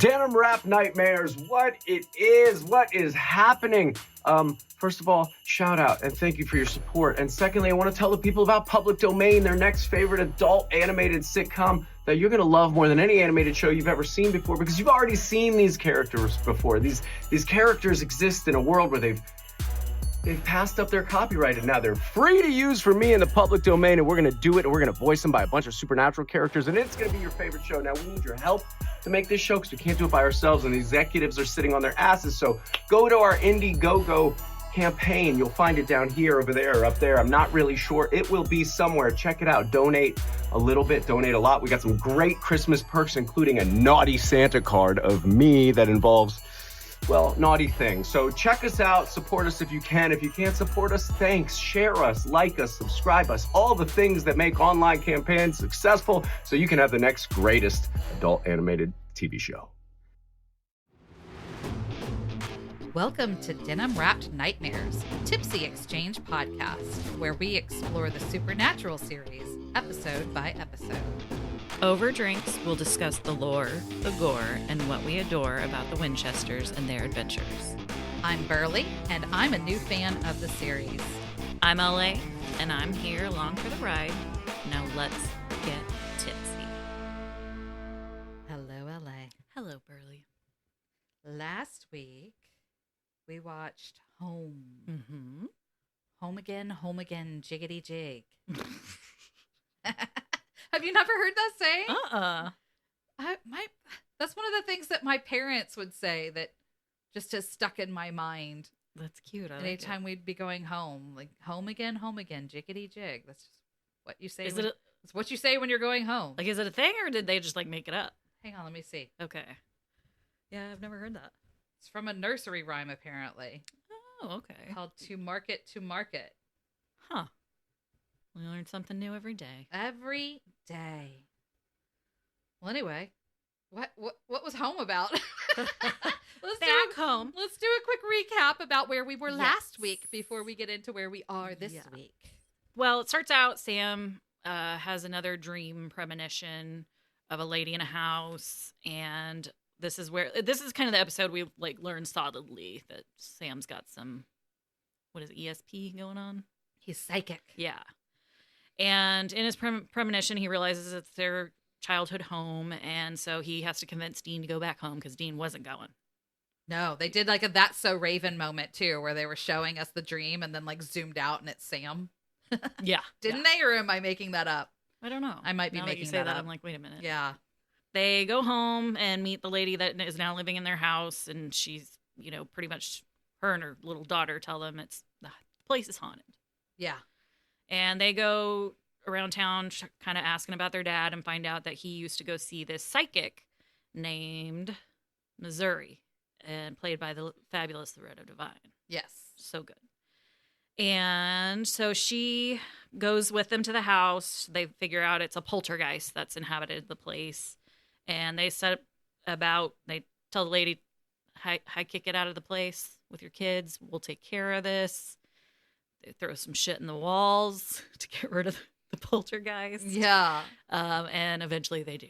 Denim-wrapped nightmares, what is happening? First of all, shout out and thank you for your support. And secondly, I want to tell the people about Public Domain, their next favorite adult animated sitcom that you're going to love more than any animated show you've ever seen before, because you've already seen these characters before. These characters exist in a world where they've passed up their copyright, and now they're free to use for me in the public domain, and we're going to do it, and we're going to voice them by a bunch of supernatural characters, and it's going to be your favorite show. Now, we need your help to make this show because we can't do it by ourselves, and the executives are sitting on their asses, so go to our Indiegogo campaign. You'll find it down here, over there, or up there. I'm not really sure. It will be somewhere. Check it out. Donate a little bit, donate a lot. We got some great Christmas perks, including a naughty Santa card of me that involves, well, naughty things. So check us out, support us if you can. If you can't support us, thanks. Share us, like us, subscribe us, all the things that make online campaigns successful so you can have the next greatest adult animated TV show. Welcome to Denim-wrapped Nightmares, Tipsy Exchange podcast, where we explore the supernatural series, episode by episode. Over drinks, we'll discuss the lore, the gore, and what we adore about the Winchesters and their adventures. I'm Berly, and I'm a new fan of the series. I'm LA, and I'm here along for the ride. Now let's get tipsy. Hello, LA. Hello, Berly. Last week, we watched Home. Mm-hmm. Home again, jiggety jig. Have you never heard that saying? That's one of the things that my parents would say that just has stuck in my mind. That's cute. Anytime we'd be going home, like home again, jiggity jig. That's just what you say. It's what you say when you're going home. Like, is it a thing, or did they just like make it up? Hang on, let me see. Okay. Yeah, I've never heard that. It's from a nursery rhyme, apparently. Oh, okay. Called To Market to Market. Huh. We learn something new every day. Every day. Well, anyway, what was Home about? Back home. Let's do a quick recap about where we were last week before we get into where we are this week. Well, it starts out, Sam has another dream premonition of a lady in a house, and this is kind of the episode we like learn solidly that Sam's got some, what is it, ESP going on? He's psychic. Yeah. And in his premonition, he realizes it's their childhood home, and so he has to convince Dean to go back home because Dean wasn't going. No, they did like a That's So Raven moment too, where they were showing us the dream and then like zoomed out and it's Sam. Yeah. Didn't they, or am I making that up? I don't know. I might be now making that you say that up. I'm like, wait a minute. Yeah. They go home and meet the lady that is now living in their house, and she's, pretty much, her and her little daughter tell them the place is haunted. Yeah. And they go around town kind of asking about their dad and find out that he used to go see this psychic named Missouri, and played by the fabulous Loretta Devine. Yes. So good. And so she goes with them to the house. They figure out it's a poltergeist that's inhabited the place. And they they tell the lady, hi, kick it out of the place with your kids. We'll take care of this. They throw some shit in the walls to get rid of the poltergeist. Yeah. And eventually they do,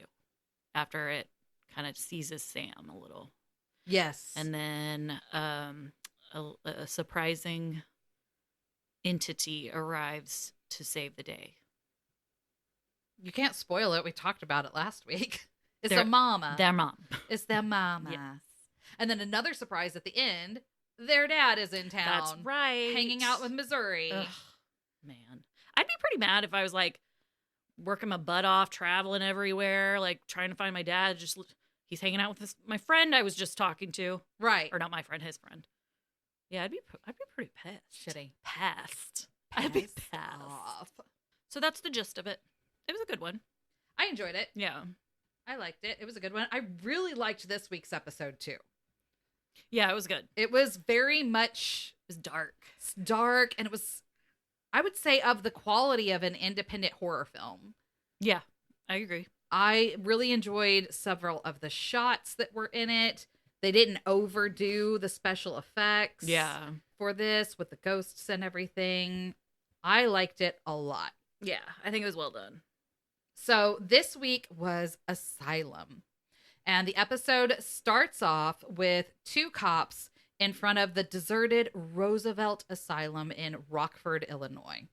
after it kind of seizes Sam a little. Yes. And then a surprising entity arrives to save the day. You can't spoil it. We talked about it last week. It's a mama. Their mom. It's their mama. Yes. And then another surprise at the end. Their dad is in town. That's right. Hanging out with Missouri. Ugh, man. I'd be pretty mad if I was like working my butt off, traveling everywhere, like trying to find my dad. He's hanging out with my friend I was just talking to. Right. Or not my friend, his friend. Yeah, I'd be pretty pissed. Shitty. Pissed. I'd be pissed. Off. So that's the gist of it. It was a good one. I enjoyed it. Yeah. I liked it. It was a good one. I really liked this week's episode too. Yeah, it was good. It was very much dark, and it was, I would say, of the quality of an independent horror film. Yeah, I agree. I really enjoyed several of the shots that were in it. They didn't overdo the special effects for this with the ghosts and everything. I liked it a lot. Yeah, I think it was well done. So this week was Asylum. And the episode starts off with 2 cops in front of the deserted Roosevelt Asylum in Rockford, Illinois.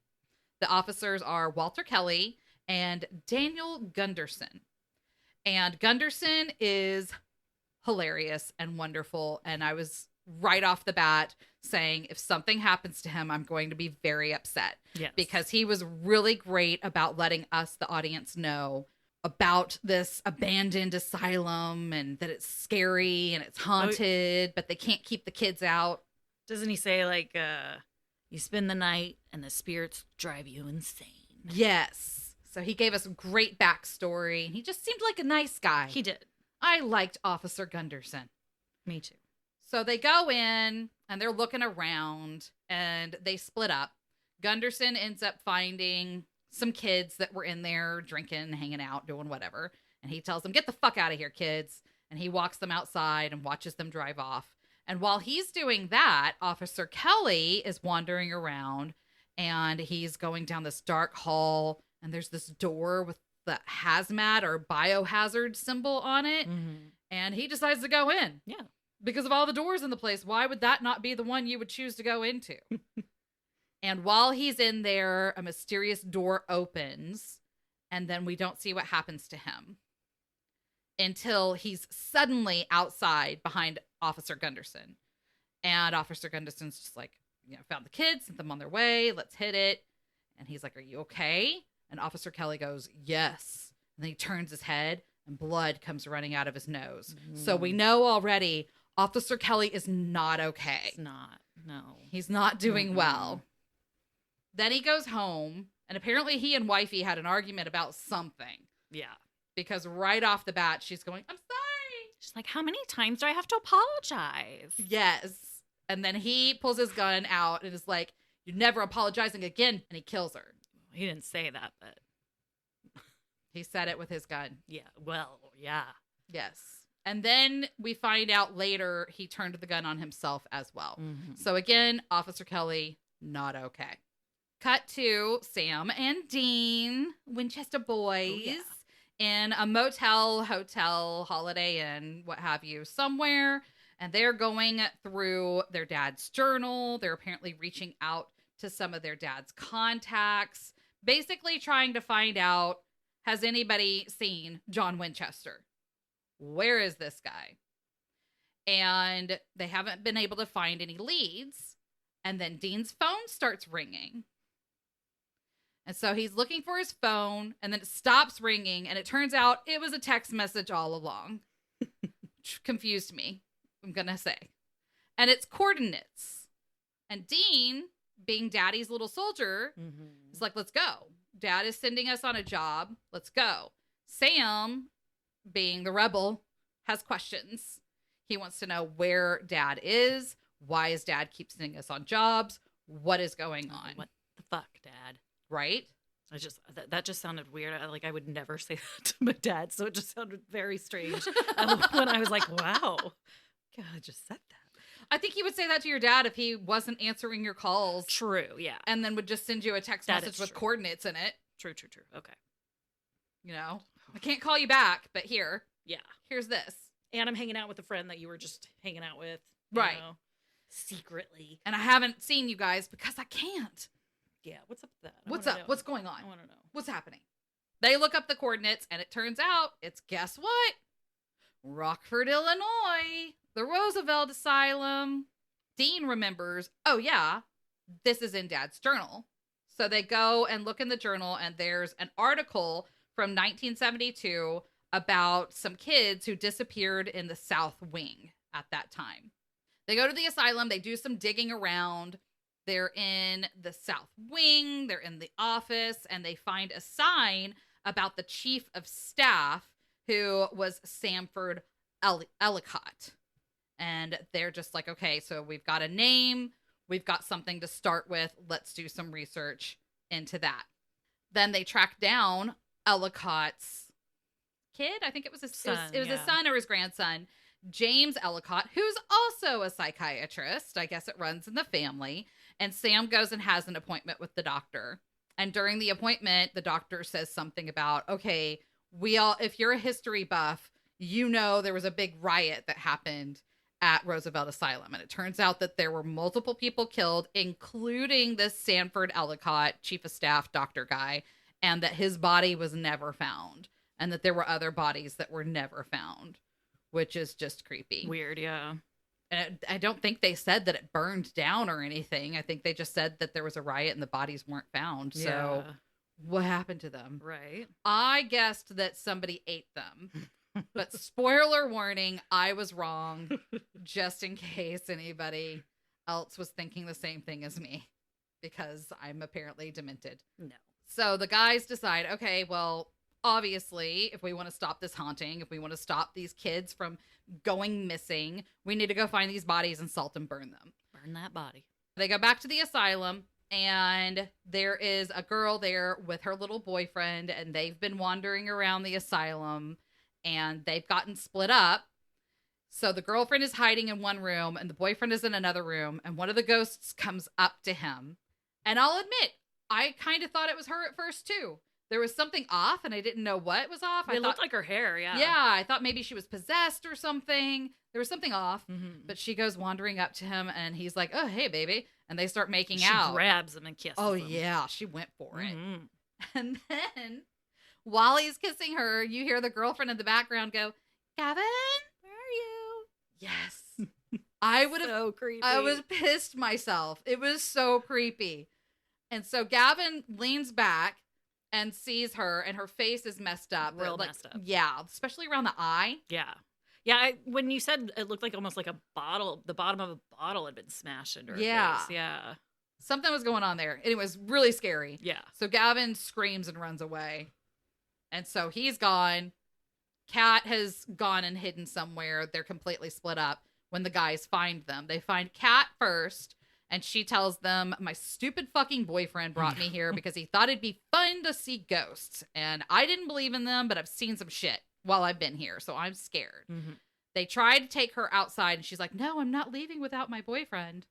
The officers are Walter Kelly and Daniel Gunderson. And Gunderson is hilarious and wonderful. And I was right off the bat saying, if something happens to him, I'm going to be very upset. Yes. Because he was really great about letting us, the audience, know about this abandoned asylum and that it's scary and it's haunted, but they can't keep the kids out. Doesn't he say, like, you spend the night and the spirits drive you insane? Yes. So he gave us a great backstory, and he just seemed like a nice guy. He did. I liked Officer Gunderson. Me too. So they go in, and they're looking around, and they split up. Gunderson ends up finding some kids that were in there drinking, hanging out, doing whatever. And he tells them, get the fuck out of here, kids. And he walks them outside and watches them drive off. And while he's doing that, Officer Kelly is wandering around, and he's going down this dark hall, and there's this door with the hazmat or biohazard symbol on it. Mm-hmm. And he decides to go in. Yeah. Because of all the doors in the place, why would that not be the one you would choose to go into? And while he's in there, a mysterious door opens, and then we don't see what happens to him until he's suddenly outside behind Officer Gunderson. And Officer Gunderson's just like, found the kids, sent them on their way, let's hit it. And he's like, are you okay? And Officer Kelly goes, yes. And then he turns his head, and blood comes running out of his nose. So we know already Officer Kelly is not okay. It's not. No. He's not doing well. Then he goes home, and apparently he and wifey had an argument about something. Yeah. Because right off the bat, she's going, I'm sorry. She's like, how many times do I have to apologize? Yes. And then he pulls his gun out and is like, you're never apologizing again. And he kills her. He didn't say that, but he said it with his gun. Yeah. Well, yeah. Yes. And then we find out later he turned the gun on himself as well. Mm-hmm. So again, Officer Kelly, not okay. Cut to Sam and Dean, Winchester boys, in a motel, hotel, Holiday Inn, what have you, somewhere. And they're going through their dad's journal. They're apparently reaching out to some of their dad's contacts, basically trying to find out, has anybody seen John Winchester? Where is this guy? And they haven't been able to find any leads. And then Dean's phone starts ringing. And so he's looking for his phone, and then it stops ringing, and it turns out it was a text message all along. Which confused me, I'm going to say. And it's coordinates. And Dean, being Daddy's little soldier, is like, let's go. Dad is sending us on a job. Let's go. Sam, being the rebel, has questions. He wants to know where Dad is. Why is Dad keep sending us on jobs? What is going on? What the fuck, Dad? Right? That just sounded weird. I would never say that to my dad, so it just sounded very strange when I was like, wow, God, I just said that. I think you would say that to your dad if he wasn't answering your calls. True, yeah. And then would just send you a text message with coordinates in it. True. Okay. I can't call you back, but here's this. And I'm hanging out with a friend that you were just hanging out with. Right. Secretly. And I haven't seen you guys because I can't. Yeah, what's up with that? What's up? What's going on? I want to know. What's happening? They look up the coordinates, and it turns out it's, guess what? Rockford, Illinois, the Roosevelt Asylum. Dean remembers, oh yeah, this is in Dad's journal. So they go and look in the journal, and there's an article from 1972 about some kids who disappeared in the South Wing at that time. They go to the asylum, they do some digging around. They're in the South Wing, they're in the office, and they find a sign about the chief of staff, who was Sanford Ellicott. And they're just like, okay, so we've got a name, we've got something to start with, let's do some research into that. Then they track down Ellicott's kid, I think it was his son. It was his son or his grandson, James Ellicott, who's also a psychiatrist. I guess it runs in the family. And Sam goes and has an appointment with the doctor. And during the appointment, the doctor says something about, okay, if you're a history buff, there was a big riot that happened at Roosevelt Asylum. And it turns out that there were multiple people killed, including this Sanford Ellicott, chief of staff doctor guy, and that his body was never found. And that there were other bodies that were never found, which is just creepy. Weird, yeah. And I don't think they said that it burned down or anything. I think they just said that there was a riot and the bodies weren't found. Yeah. So what happened to them? Right. I guessed that somebody ate them. But spoiler warning, I was wrong. Just in case anybody else was thinking the same thing as me. Because I'm apparently demented. No. So the guys decide, okay, well, obviously, if we want to stop this haunting, if we want to stop these kids from going missing, we need to go find these bodies and salt and burn them. Burn that body. They go back to the asylum, and there is a girl there with her little boyfriend, and they've been wandering around the asylum, and they've gotten split up. So the girlfriend is hiding in one room, and the boyfriend is in another room, and one of the ghosts comes up to him. And I'll admit, I kind of thought it was her at first, too. There was something off, and I didn't know what was off. It looked like her hair, yeah. Yeah, I thought maybe she was possessed or something. There was something off. Mm-hmm. But she goes wandering up to him, and he's like, oh, hey, baby. And they start making out. She grabs him and kisses him. Oh, yeah, she went for it. And then, while he's kissing her, you hear the girlfriend in the background go, Gavin, where are you? Yes. I would have. So creepy. I was pissed myself. It was so creepy. And so Gavin leans back and sees her, and her face is messed up. Real messed up. Yeah, especially around the eye. Yeah. Yeah, when you said it looked like almost like a bottle, the bottom of a bottle had been smashed into her face. Yeah. Something was going on there. It was really scary. Yeah. So Gavin screams and runs away. And so he's gone. Kat has gone and hidden somewhere. They're completely split up when the guys find them. They find Kat first. And she tells them, my stupid fucking boyfriend brought me here because he thought it'd be fun to see ghosts. And I didn't believe in them, but I've seen some shit while I've been here, so I'm scared. Mm-hmm. They tried to take her outside, and she's like, no, I'm not leaving without my boyfriend.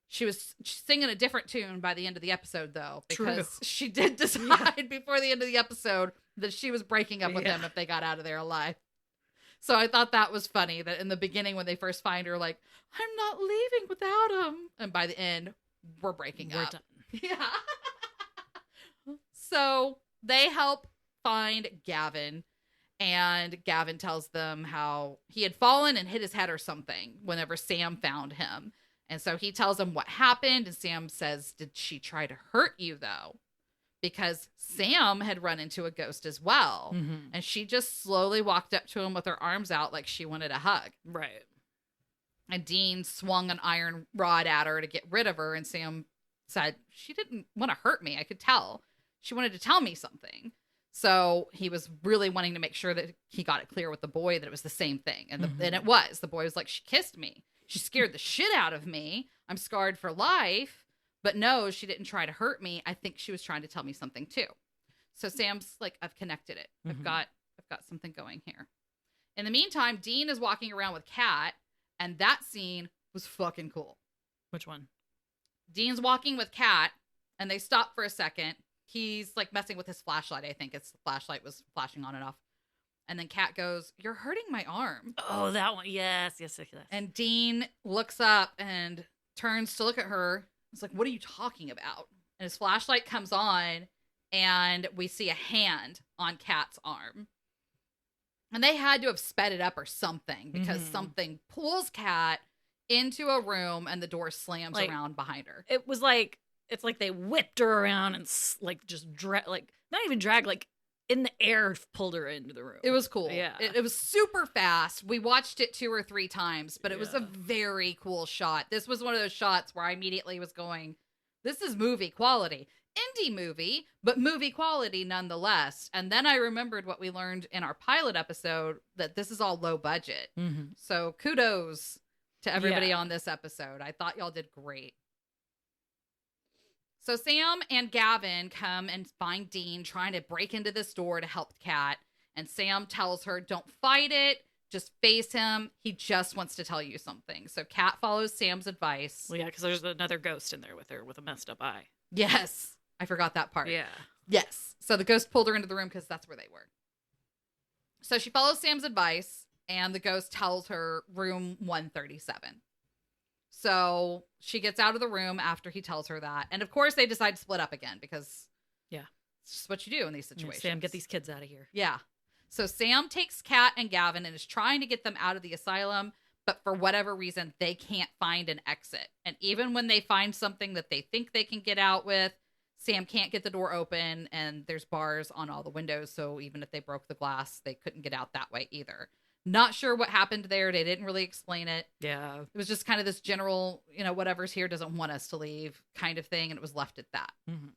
She was singing a different tune by the end of the episode, though, because she did decide before the end of the episode that she was breaking up with him if they got out of there alive. So I thought that was funny that in the beginning when they first find her, like, I'm not leaving without him. And by the end, we're breaking up. Done. Yeah. So they help find Gavin. And Gavin tells them how he had fallen and hit his head or something whenever Sam found him. And so he tells them what happened. And Sam says, did she try to hurt you, though? Because Sam had run into a ghost as well. Mm-hmm. And she just slowly walked up to him with her arms out like she wanted a hug. Right. And Dean swung an iron rod at her to get rid of her. And Sam said, she didn't want to hurt me. I could tell. She wanted to tell me something. So he was really wanting to make sure that he got it clear with the boy that it was the same thing. And, and it was. The boy was like, she kissed me. She scared the shit out of me. I'm scarred for life. But no, she didn't try to hurt me. I think she was trying to tell me something too. So Sam's like, I've connected it. I've got something going here. In the meantime, Dean is walking around with Kat, and that scene was fucking cool. Which one? Dean's walking with Kat, and they stop for a second. He's like messing with his flashlight. I think it's the flashlight was flashing on and off. And then Kat goes, you're hurting my arm. Oh, that one. Yes. And Dean looks up and turns to look at her. It's like, what are you talking about? And his flashlight comes on, and we see a hand on Kat's arm. And they had to have sped it up or something because something pulls Kat into a room and the door slams around behind her. It was like, it's like they whipped her around and like just not even drag, like in the air pulled her into the room. It was cool. Yeah. It was super fast. We watched it 2 or 3 times, but it was a very cool shot. This was one of those shots where I immediately was going, this is movie quality. Indie movie, but movie quality nonetheless. And then I remembered what we learned in our pilot episode, that this is all low budget. Mm-hmm. So kudos to everybody on this episode. I thought y'all did great. So Sam and Gavin come and find Dean trying to break into this door to help Kat. And Sam tells her, don't fight it. Just face him. He just wants to tell you something. So Kat follows Sam's advice. Well, yeah, because there's another ghost in there with her with a messed up eye. Yes. I forgot that part. Yeah. Yes. So the ghost pulled her into the room because that's where they were. So she follows Sam's advice and the ghost tells her room 137. So she gets out of the room after he tells her that. And of course they decide to split up again because it's just what you do in these situations. Sam, get these kids out of here. Yeah. So Sam takes Kat and Gavin and is trying to get them out of the asylum, but for whatever reason, they can't find an exit. And even when they find something that they think they can get out with, Sam can't get the door open, and there's bars on all the windows, so even if they broke the glass, they couldn't get out that way either. Not sure what happened there. They didn't really explain it. Yeah. It was just kind of this general, whatever's here doesn't want us to leave kind of thing, and it was left at that. Mm-hmm.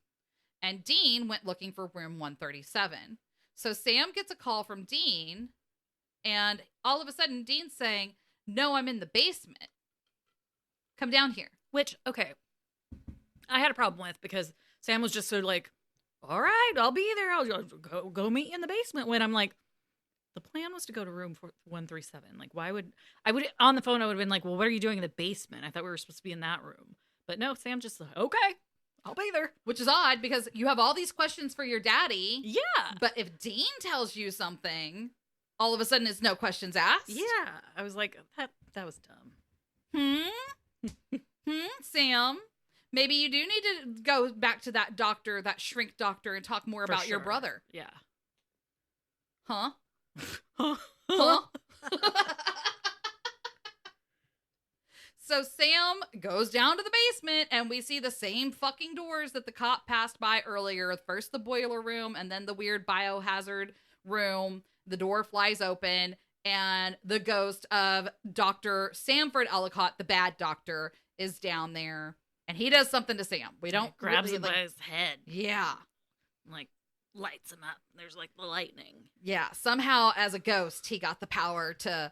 And Dean went looking for room 137. So Sam gets a call from Dean, and all of a sudden Dean's saying, "No, I'm in the basement. Come down here." Which, okay, I had a problem with because Sam was just sort of like, "All right, I'll be there. I'll go meet you in the basement." When I'm like, the plan was to go to room 137. Like, why would I would on the phone? I would have been like, "Well, what are you doing in the basement? I thought we were supposed to be in that room." But no, Sam just like, "Okay, I'll be there." Which is odd because you have all these questions for your daddy. Yeah. But if Dean tells you something, all of a sudden it's no questions asked. Yeah. I was like, that was dumb. Sam? Maybe you do need to go back to that doctor, that shrink doctor, and talk more about your brother. Yeah. Huh? Huh? So Sam goes down to the basement, and we see the same fucking doors that the cop passed by earlier. First the boiler room, and then the weird biohazard room. The door flies open, and the ghost of Dr. Sanford Ellicott, the bad doctor, is down there. And he does something to Sam. We don't grabs really, him by his head. Yeah. Like, lights him up. There's like the lightning. Yeah. Somehow, as a ghost, he got the power to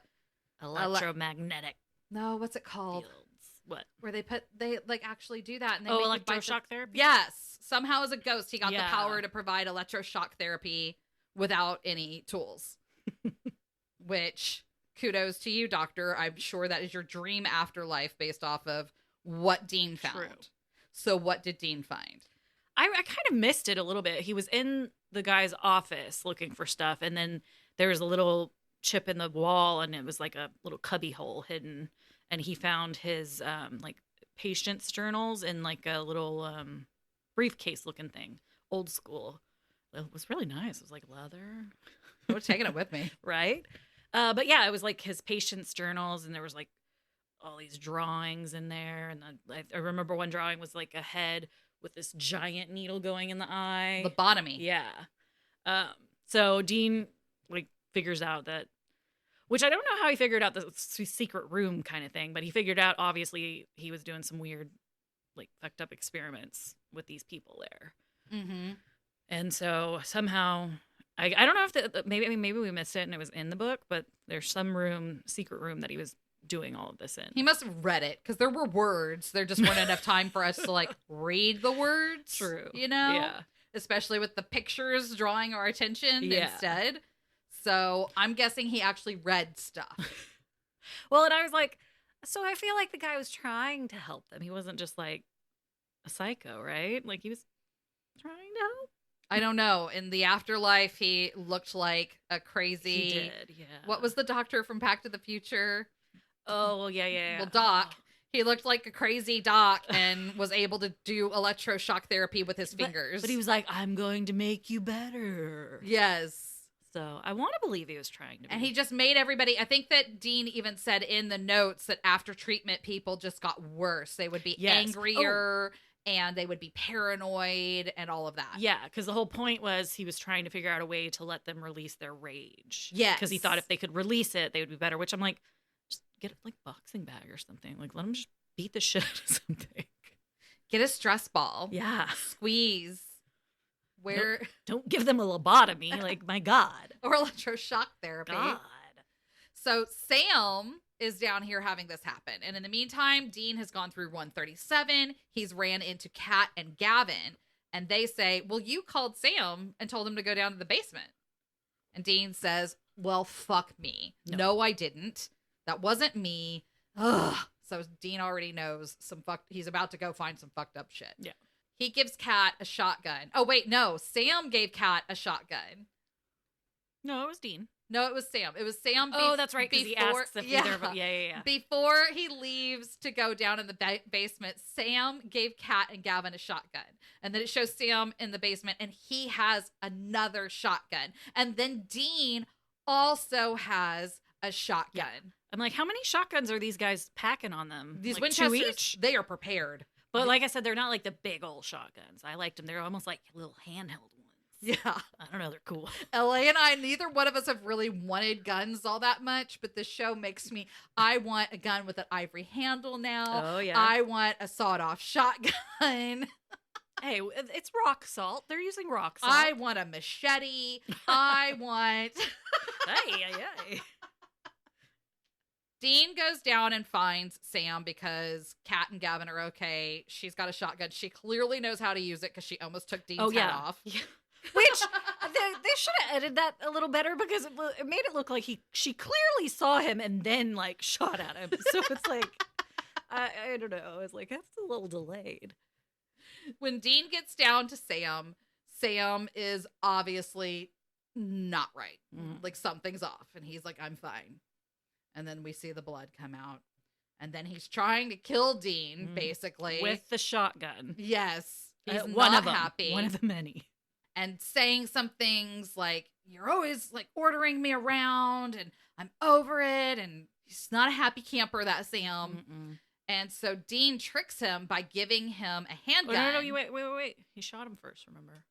electromagnetic. No, what's it called? Fields. What? Where they like actually do that, and they electroshock therapy. Yes. Somehow, as a ghost, he got the Yeah. power to provide electroshock therapy without any tools. Which, kudos to you, Doctor. I'm sure that is your dream afterlife based off of what Dean found. True. So what did Dean find? I kind of missed it a little bit. He was in the guy's office looking for stuff, and then there was a little chip in the wall, and it was like a little cubby hole hidden, and he found his like patient's journals in like a little briefcase looking thing, old school. It was really nice. It was like leather. I would have taken it with me. Right? But yeah, it was like his patient's journals, and there was like all these drawings in there. And I remember one drawing was like a head with this giant needle going in the eye. Lobotomy. Yeah. So Dean like figures out that, which I don't know how he figured out the secret room kind of thing, but he figured out obviously he was doing some weird, like fucked up experiments with these people there. Mm-hmm. And so somehow, I don't know if maybe we missed it and it was in the book, but there's some secret room that he was doing all of this in. He must have read it because there were words. There just weren't enough time for us to like read the words. True. Yeah. Especially with the pictures drawing our attention instead. So I'm guessing he actually read stuff. Well, and I was like, so I feel like the guy was trying to help them. He wasn't just like a psycho, right? Like he was trying to help. I don't know. In the afterlife, he looked like a crazy. He did, yeah. What was the doctor from Back to the Future? Oh, yeah. Well, Doc. He looked like a crazy doc and was able to do electroshock therapy with his fingers. But he was like, I'm going to make you better. Yes. So I want to believe he was trying to be. And he just made everybody. I think that Dean even said in the notes that after treatment, people just got worse. They would be angrier. And they would be paranoid and all of that. Yeah, because the whole point was he was trying to figure out a way to let them release their rage. Yes. Because he thought if they could release it, they would be better. Which I'm like, just get a like boxing bag or something. Like, let them just beat the shit out of something. Get a stress ball. Yeah. Squeeze. Where? Don't give them a lobotomy. Like, my God. Or electroshock therapy. God. So Sam is down here having this happen. And in the meantime, Dean has gone through 137. He's ran into Kat and Gavin. And they say, well, you called Sam and told him to go down to the basement. And Dean says, well, fuck me. No, I didn't. That wasn't me. Ugh. So Dean already knows he's about to go find some fucked up shit. Yeah. He gives Kat a shotgun. Oh, wait, no. Sam gave Kat a shotgun. No, it was Dean. No, it was Sam. It was Sam. Oh, that's right, because he asks if either of them. Yeah. Before he leaves to go down in the basement, Sam gave Kat and Gavin a shotgun. And then it shows Sam in the basement, and he has another shotgun. And then Dean also has a shotgun. Yeah. I'm like, how many shotguns are these guys packing on them? These like Winchesters, 2 each? they are prepared. But like I said, they're not like the big old shotguns. I liked them. They're almost like little handheld ones. Yeah. I don't know. They're cool. LA and I, neither one of us have really wanted guns all that much, but this show makes me, I want a gun with an ivory handle now. Oh, yeah. I want a sawed-off shotgun. Hey, it's rock salt. They're using rock salt. I want a machete. I want... Hey. Dean goes down and finds Sam because Kat and Gavin are okay. She's got a shotgun. She clearly knows how to use it because she almost took Dean's head off. Yeah. Which they should have edited that a little better because it made it look like she clearly saw him and then like shot at him. So it's like I don't know. It's like that's a little delayed. When Dean gets down to Sam, Sam is obviously not right. Like something's off, and he's like, "I'm fine." And then we see the blood come out, and then he's trying to kill Dean basically with the shotgun. Yes, he's one not of them, happy. One of the many. And saying some things like, "You're always like ordering me around and I'm over it." And he's not a happy camper, that Sam. Mm-mm. And so Dean tricks him by giving him a handgun. Oh, no, you wait. He shot him first, remember?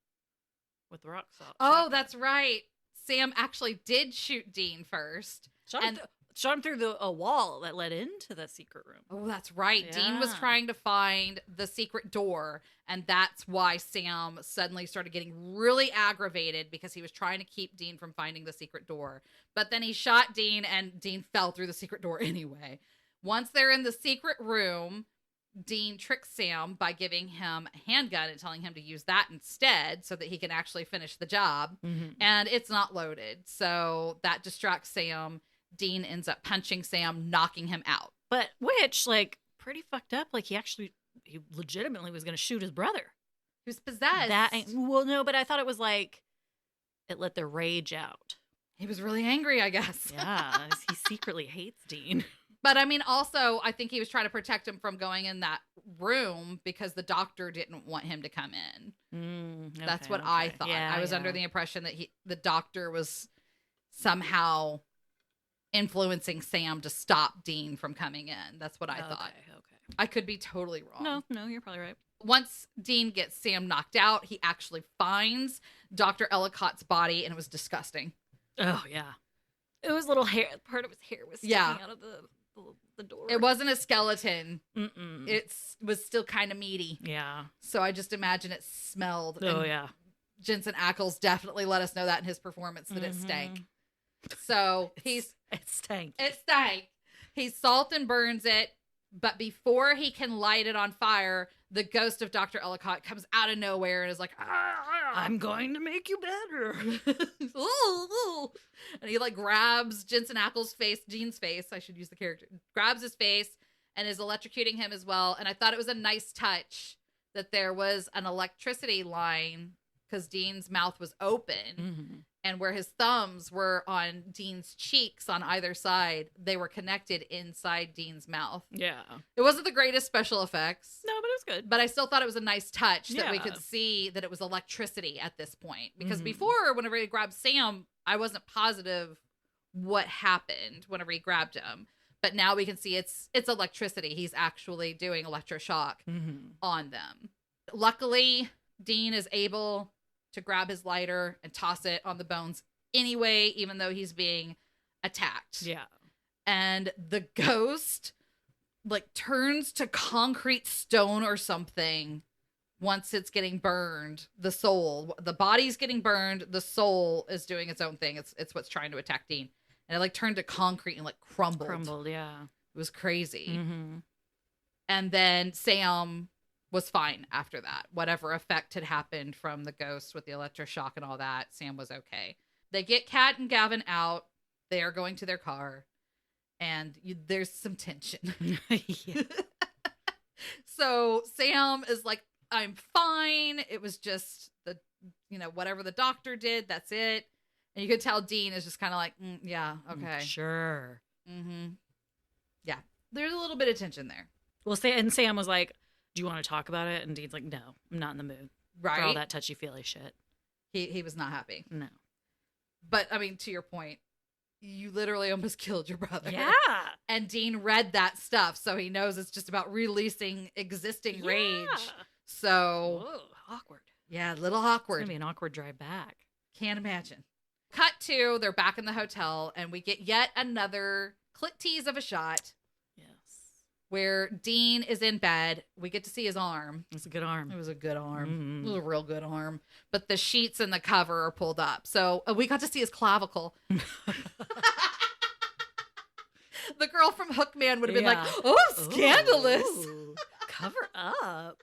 With the rock salt. Oh, shotgun. that's right. Sam actually did shoot Dean first. Shot him through a wall that led into the secret room. Oh, that's right. Yeah. Dean was trying to find the secret door, and that's why Sam suddenly started getting really aggravated because he was trying to keep Dean from finding the secret door. But then he shot Dean, and Dean fell through the secret door anyway. Once they're in the secret room, Dean tricks Sam by giving him a handgun and telling him to use that instead so that he can actually finish the job. And it's not loaded, so that distracts Sam. Dean ends up punching Sam, knocking him out. But which, like, pretty fucked up. Like, he legitimately was going to shoot his brother. Who's possessed. Well, no, but I thought it was like, it let their rage out. He was really angry, I guess. Yeah, he secretly hates Dean. But I mean, also, I think he was trying to protect him from going in that room because the doctor didn't want him to come in. That's what I thought. Yeah, I was under the impression that the doctor was somehow influencing Sam to stop Dean from coming in. That's what I thought. Okay. I could be totally wrong. No, you're probably right. Once Dean gets Sam knocked out, he actually finds Dr. Ellicott's body, and it was disgusting. Oh, yeah. It was little hair. Part of his hair was sticking out of the door. It wasn't a skeleton. Mm-mm. It was still kind of meaty. Yeah. So I just imagine it smelled. Oh, and yeah. Jensen Ackles definitely let us know that in his performance that it stank. So it stank. It stank. He salt and burns it, but before he can light it on fire, the ghost of Dr. Ellicott comes out of nowhere and is like, I'm going to make you better. ooh. And he like grabs Jensen Ackles' face, Gene's face, I should use the character, grabs his face and is electrocuting him as well. And I thought it was a nice touch that there was an electricity line because Dean's mouth was open. And where his thumbs were on Dean's cheeks on either side, they were connected inside Dean's mouth. Yeah. It wasn't the greatest special effects. No, but it was good. But I still thought it was a nice touch that we could see that it was electricity at this point. Because before, whenever he grabbed Sam, I wasn't positive what happened whenever he grabbed him. But now we can see it's electricity. He's actually doing electroshock on them. Luckily, Dean is able to grab his lighter and toss it on the bones anyway, even though he's being attacked. Yeah. And the ghost like turns to concrete stone or something once it's getting burned. The body's getting burned. The soul is doing its own thing. It's what's trying to attack Dean. And it like turned to concrete and like crumbled. Yeah. It was crazy. And then Sam was fine after that. Whatever effect had happened from the ghost with the electroshock and all that, Sam was okay. They get Kat and Gavin out. They are going to their car. And there's some tension. So Sam is like, I'm fine. It was just whatever the doctor did, that's it. And you could tell Dean is just kind of like, yeah, okay. Sure. Mm-hmm. Yeah. There's a little bit of tension there. Well, Sam was like, do you want to talk about it? And Dean's like, no, I'm not in the mood. Right. For all that touchy-feely shit. He was not happy. No. But, I mean, to your point, you literally almost killed your brother. Yeah. And Dean read that stuff, so he knows it's just about releasing existing rage. So. Whoa, awkward. Yeah, a little awkward. It's going to be an awkward drive back. Can't imagine. Cut to, they're back in the hotel, and we get yet another click tease of a shot. Yes. Where Dean is in bed. We get to see his arm. It's a good arm. It was a good arm. Mm-hmm. It was a real good arm. But the sheets and the cover are pulled up. So we got to see his clavicle. The girl from Hookman would have been like, oh, scandalous. Ooh, cover up.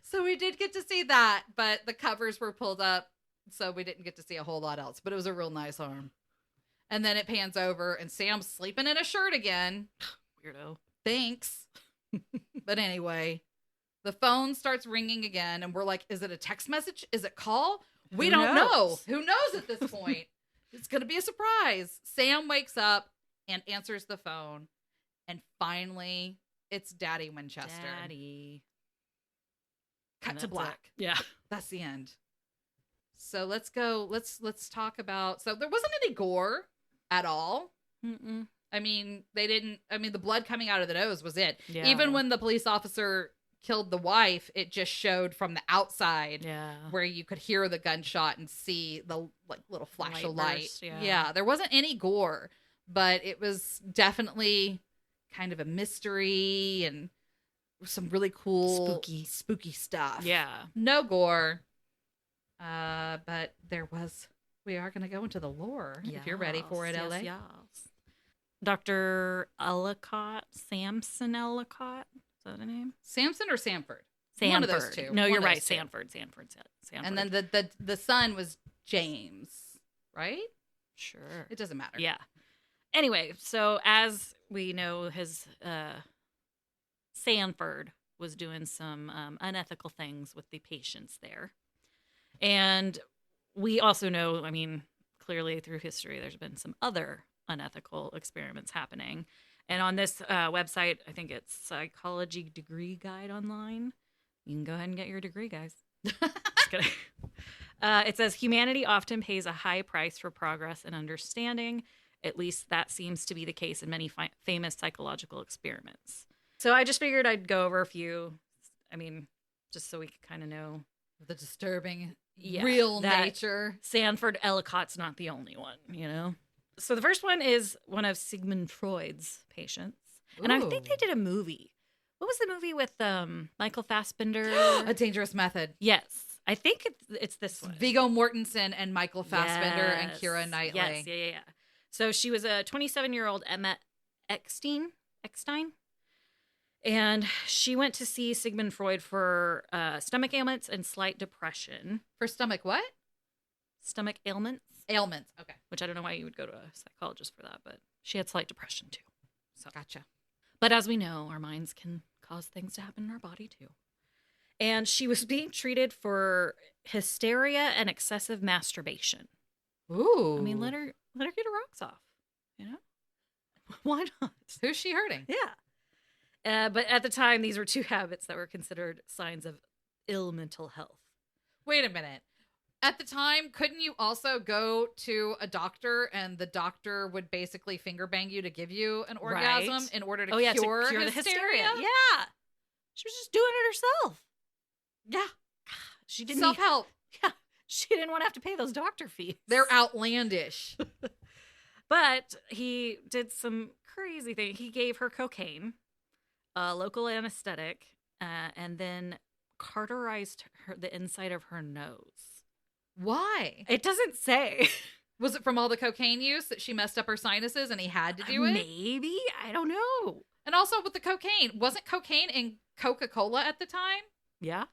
So we did get to see that, but the covers were pulled up. So we didn't get to see a whole lot else. But it was a real nice arm. And then it pans over and Sam's sleeping in a shirt again. Weirdo. Thanks. But anyway, the phone starts ringing again. And we're like, is it a text message? Is it call? We don't know. Who knows at this point? It's going to be a surprise. Sam wakes up and answers the phone. And finally, it's Daddy Winchester. Daddy. Cut to black. Yeah. That's the end. So let's go. Let's talk about. So there wasn't any gore at all. Mm-mm. I mean, the blood coming out of the nose was it. Yeah. Even when the police officer killed the wife, it just showed from the outside where you could hear the gunshot and see the little flash of light. Burst, yeah, there wasn't any gore, but it was definitely kind of a mystery and some really cool spooky stuff. Yeah. No gore. But we are going to go into the lore if you're ready for it, LA. Yes. Dr. Ellicott, Samson Ellicott. Is that the name? Samson or Sanford? Sanford. One of those two. No, One you're of right. those two. Sanford. And then the son was James, right? Sure. It doesn't matter. Yeah. Anyway, so as we know, his Sanford was doing some unethical things with the patients there. And we also know, I mean, clearly through history, there's been some other unethical experiments happening. And on this website, I think it's Psychology Degree Guide Online. You can go ahead and get your degree, guys. Just kidding. It says, humanity often pays a high price for progress and understanding. At least that seems to be the case in many famous psychological experiments. So I just figured I'd go over a few, I mean, just so we could kind of know. The disturbing real nature. Sanford Ellicott's not the only one, you know? So the first one is one of Sigmund Freud's patients. And I think they did a movie. What was the movie with Michael Fassbender? A Dangerous Method. Yes. I think it's this one. Viggo Mortensen and Michael Fassbender and Keira Knightley. Yes, yeah. So she was a 27-year-old Emma Eckstein. And she went to see Sigmund Freud for stomach ailments and slight depression. For stomach what? Stomach ailments. Ailments, okay. Which I don't know why you would go to a psychologist for that, but she had slight depression too. So. Gotcha. But as we know, our minds can cause things to happen in our body too. And she was being treated for hysteria and excessive masturbation. Ooh. I mean, let her get her rocks off, you know? Why not? Who's she hurting? Yeah. But at the time, these were two habits that were considered signs of ill mental health. Wait a minute. At the time, couldn't you also go to a doctor and the doctor would basically finger bang you to give you an orgasm in order to cure the hysteria? Yeah. She was just doing it herself. Yeah. She didn't self-help. Yeah. She didn't want to have to pay those doctor fees. They're outlandish. But he did some crazy thing. He gave her cocaine, a local anesthetic, and then cauterized the inside of her nose. Why? It doesn't say. Was it from all the cocaine use that she messed up her sinuses and he had to do it? Maybe. I don't know. And also with the cocaine, wasn't cocaine in Coca-Cola at the time? Yeah.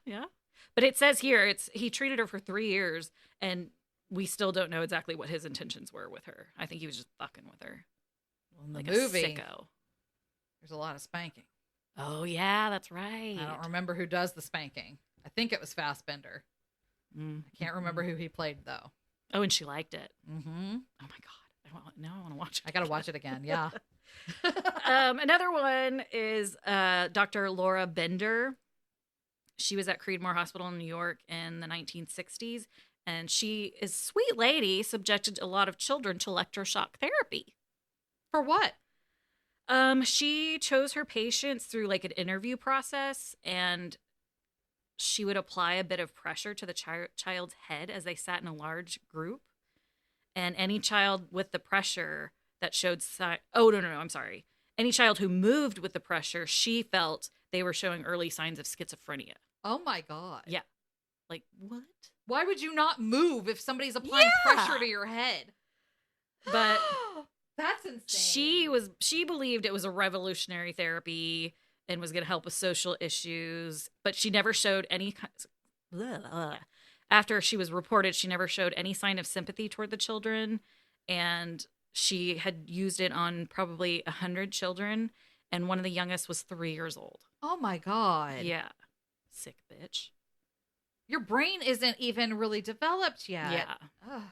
But it says here, he treated her for 3 years, and we still don't know exactly what his intentions were with her. I think he was just fucking with her. Well, in the like movie, a sicko. There's a lot of spanking. Oh, yeah, that's right. I don't remember who does the spanking. I think it was Fassbender. I can't remember who he played, though. Oh, and she liked it. Mm-hmm. Oh, my God. Now I want to watch it. I got to watch it again. Yeah. Another one is Dr. Laura Bender. She was at Creedmoor Hospital in New York in the 1960s, and she is a sweet lady, subjected a lot of children to electroshock therapy. For what? She chose her patients through like an interview process, and she would apply a bit of pressure to the child's head as they sat in a large group. And any child with the pressure that showed I'm sorry. Any child who moved with the pressure, she felt they were showing early signs of schizophrenia. Oh my God. Yeah. Like, what? Why would you not move if somebody's applying pressure to your head? But that's insane. She believed it was a revolutionary therapy and was going to help with social issues, but she never showed any after she was reported, she never showed any sign of sympathy toward the children, and she had used it on probably 100 children, and one of the youngest was 3 years old. Oh my God. Yeah. Sick bitch. Your brain isn't even really developed yet. Yeah. Ugh.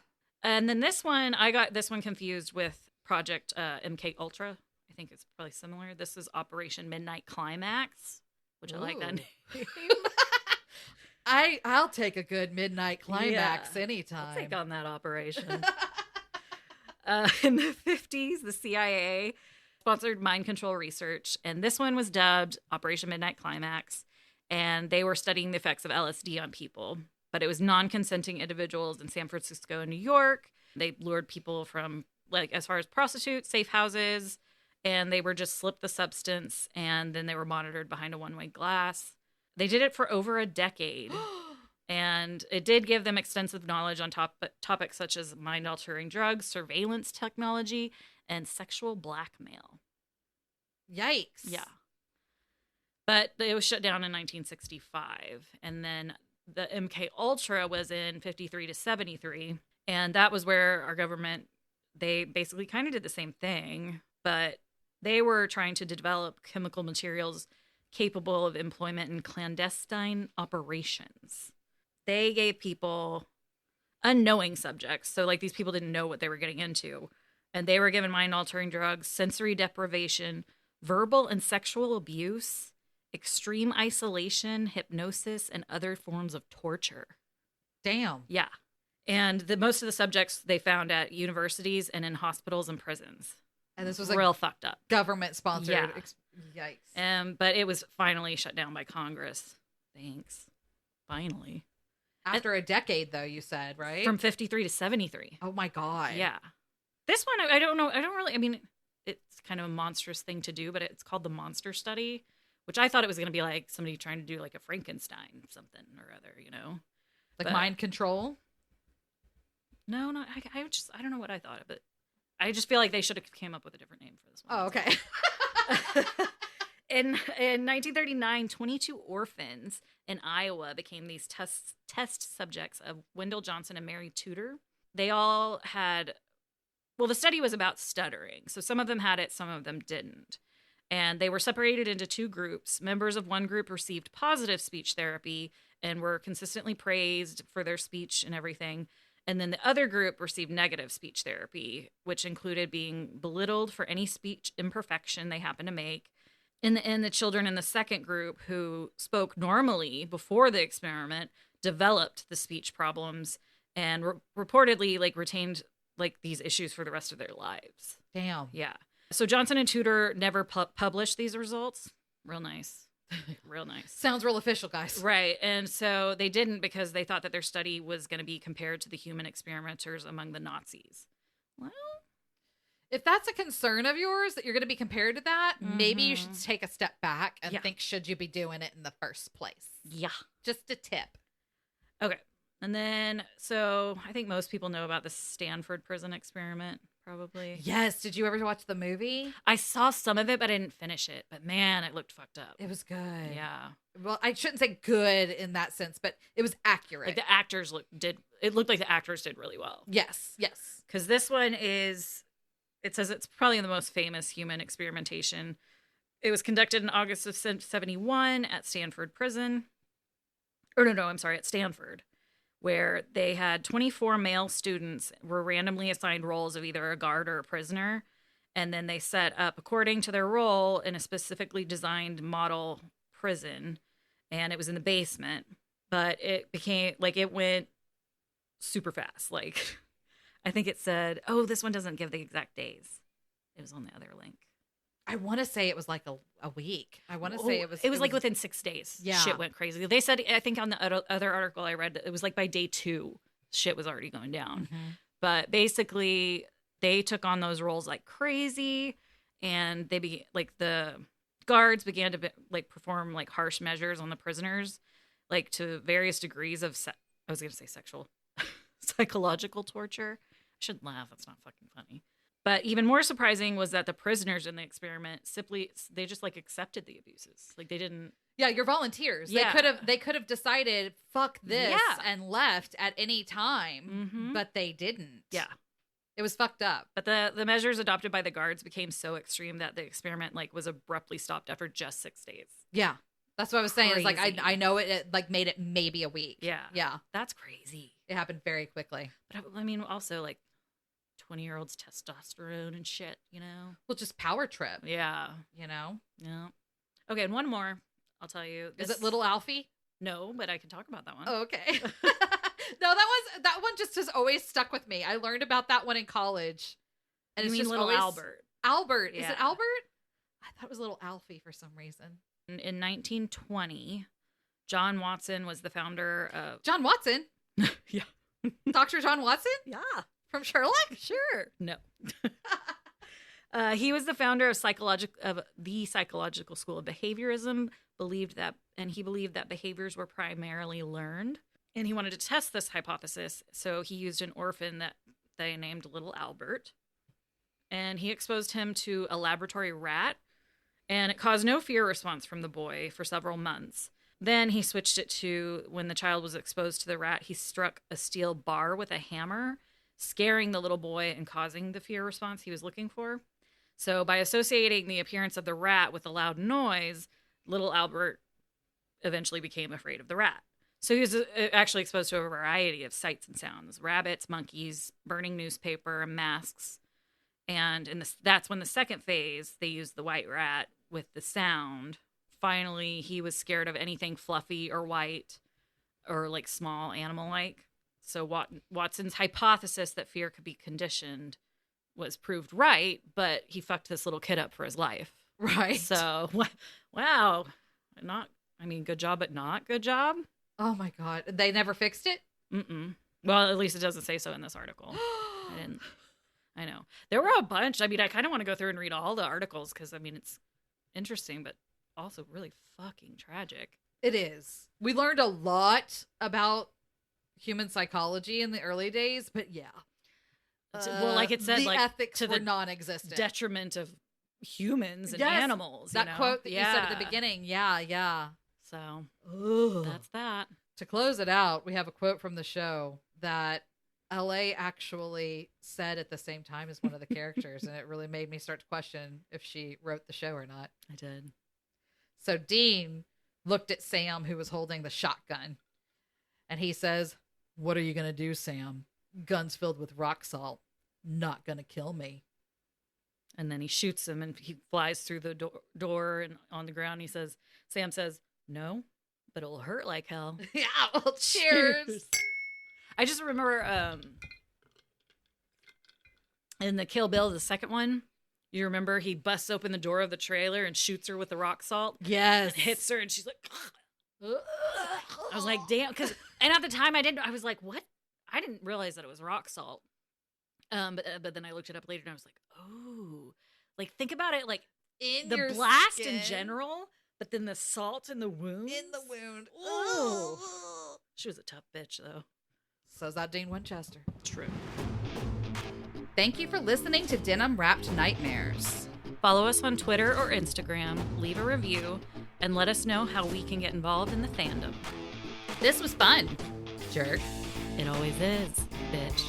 And then this one, I got this one confused with Project MK Ultra. I think it's probably similar. This is Operation Midnight Climax, which I like that name. I'll take a good midnight climax anytime. I'll take on that operation. In the 50s, the CIA sponsored mind control research, and this one was dubbed Operation Midnight Climax, and they were studying the effects of LSD on people, but it was non-consenting individuals in San Francisco and New York. They lured people from, like, as far as prostitutes, safe houses, and they were just slipped the substance, and then they were monitored behind a one-way glass. They did it for over a decade, and it did give them extensive knowledge on topics such as mind-altering drugs, surveillance technology, and sexual blackmail. Yikes. Yeah. But it was shut down in 1965, and then the MK Ultra was in 53 to 73, and that was where our government, they basically kind of did the same thing, but they were trying to develop chemical materials capable of employment in clandestine operations. They gave people unknowing subjects. So, like, these people didn't know what they were getting into. And they were given mind-altering drugs, sensory deprivation, verbal and sexual abuse, extreme isolation, hypnosis, and other forms of torture. Damn. Yeah. And most of the subjects they found at universities and in hospitals and prisons. And this was real fucked up. Government-sponsored. Yeah. Yikes. But it was finally shut down by Congress. Thanks. Finally. After a decade, though, you said, right? From 53 to 73. Oh, my God. Yeah. This one, I don't know. It's kind of a monstrous thing to do, but it's called the Monster Study, which I thought it was going to be like somebody trying to do like a Frankenstein something or other, you know? Like mind control? No, I don't know what I thought of it. I just feel like they should have came up with a different name for this one. Oh, okay. In 1939, 22 orphans in Iowa became these test subjects of Wendell Johnson and Mary Tudor. They all had, the study was about stuttering. So some of them had it, some of them didn't. And they were separated into two groups. Members of one group received positive speech therapy and were consistently praised for their speech and everything. And then the other group received negative speech therapy, which included being belittled for any speech imperfection they happened to make. And the children in the second group who spoke normally before the experiment developed the speech problems and reportedly retained these issues for the rest of their lives. Damn. Yeah. So Johnson and Tudor never published these results. Real nice. Real nice. Sounds real official, guys. Right. And so they didn't because they thought that their study was going to be compared to the human experimenters among the Nazis. Well, if that's a concern of yours that you're going to be compared to that, maybe you should take a step back and think, should you be doing it in the first place? Yeah. Just a tip. Okay. And then, so I think most people know about the Stanford prison experiment, probably. Yes. Did you ever watch the movie? I saw some of it, but I didn't finish it. But man, it looked fucked up. It was good. Yeah. Well, I shouldn't say good in that sense, but it was accurate. Like the actors it looked like the actors did really well. Yes. Yes. Because this one it says it's probably the most famous human experimentation. It was conducted in August of 71 at Stanford prison. Or no, I'm sorry, at Stanford, where they had 24 male students were randomly assigned roles of either a guard or a prisoner. And then they set up according to their role in a specifically designed model prison. And it was in the basement. But it became, like, it went super fast. Like, I think it said, oh, this one doesn't give the exact days. It was on the other link. I want to say it was like a week. I want to say it was like within 6 days. Yeah. Shit went crazy. They said, I think on the other article I read, it was like by day 2, shit was already going down. Mm-hmm. But basically, they took on those roles like crazy, and they the guards began to perform like harsh measures on the prisoners, like to various degrees of I was going to say sexual, psychological torture. I shouldn't laugh. That's not fucking funny. But even more surprising was that the prisoners in the experiment they just like accepted the abuses. Like they didn't. Yeah, you're volunteers. Yeah. They could have decided fuck this and left at any time, but they didn't. Yeah. It was fucked up. But the measures adopted by the guards became so extreme that the experiment like was abruptly stopped after just 6 days. Yeah. That's what I was saying. It's like Crazy. I know it like made it maybe a week. Yeah. Yeah. That's crazy. It happened very quickly. But I mean also like 20-year-olds testosterone and shit, you know? Well, just power trip. Yeah. You know? Yeah. Okay, and one more. I'll tell you. Is it Little Alfie? No, but I can talk about that one. Oh, okay. No, that one just has always stuck with me. I learned about that one in college. And You it's mean just Little always... Albert. Albert. Is Yeah. it Albert? I thought it was Little Alfie for some reason. In 1920, John Watson was the founder of... John Watson? Yeah. Dr. John Watson? Yeah. From Sherlock? Sure. No. He was the founder of the psychological school of behaviorism, and he believed that behaviors were primarily learned. And he wanted to test this hypothesis, so he used an orphan that they named Little Albert. And he exposed him to a laboratory rat, and it caused no fear response from the boy for several months. Then he switched it to when the child was exposed to the rat, he struck a steel bar with a hammer, scaring the little boy and causing the fear response he was looking for. So by associating the appearance of the rat with a loud noise, little Albert eventually became afraid of the rat. So he was actually exposed to a variety of sights and sounds: rabbits, monkeys, burning newspaper, and masks. And that's when the second phase, they used the white rat with the sound. Finally, he was scared of anything fluffy or white or like small animal-like. So Watson's hypothesis that fear could be conditioned was proved right, but he fucked this little kid up for his life. Right. So, wow. Good job, but not good job. Oh my God. They never fixed it? Mm-mm. Well, at least it doesn't say so in this article. I know. There were a bunch. I mean, I kind of want to go through and read all the articles because, I mean, it's interesting, but also really fucking tragic. It is. We learned a lot about human psychology in the early days, but yeah. Well, like it said, the like ethics to were the non-existent. Detriment of humans and Yes, animals. That quote that you said at the beginning. Yeah, yeah. So Ugh. that's that. To close it out, we have a quote from the show that LA actually said at the same time as one of the characters, and it really made me start to question if she wrote the show or not. I did. So Dean looked at Sam, who was holding the shotgun, and he says, "What are you going to do, Sam? Gun's filled with rock salt. Not going to kill me." And then he shoots him, and he flies through the door and on the ground. Sam says, "No, but it'll hurt like hell." Yeah, well, cheers. I just remember in the Kill Bill, the second one, you remember he busts open the door of the trailer and shoots her with the rock salt? Yes. And hits her, and she's like, I was like, damn. And at the time, I was like, what? I didn't realize that it was rock salt. But then I looked it up later, and I was like, oh. Like, think about it, like, In the your blast skin. in general, but then the salt in the wound. In the wound. Ooh. She was a tough bitch, though. So's that Dean Winchester. True. Thank you for listening to Denim-wrapped Nightmares. Follow us on Twitter or Instagram, leave a review, and let us know how we can get involved in the fandom. This was fun. Jerk. It always is, bitch.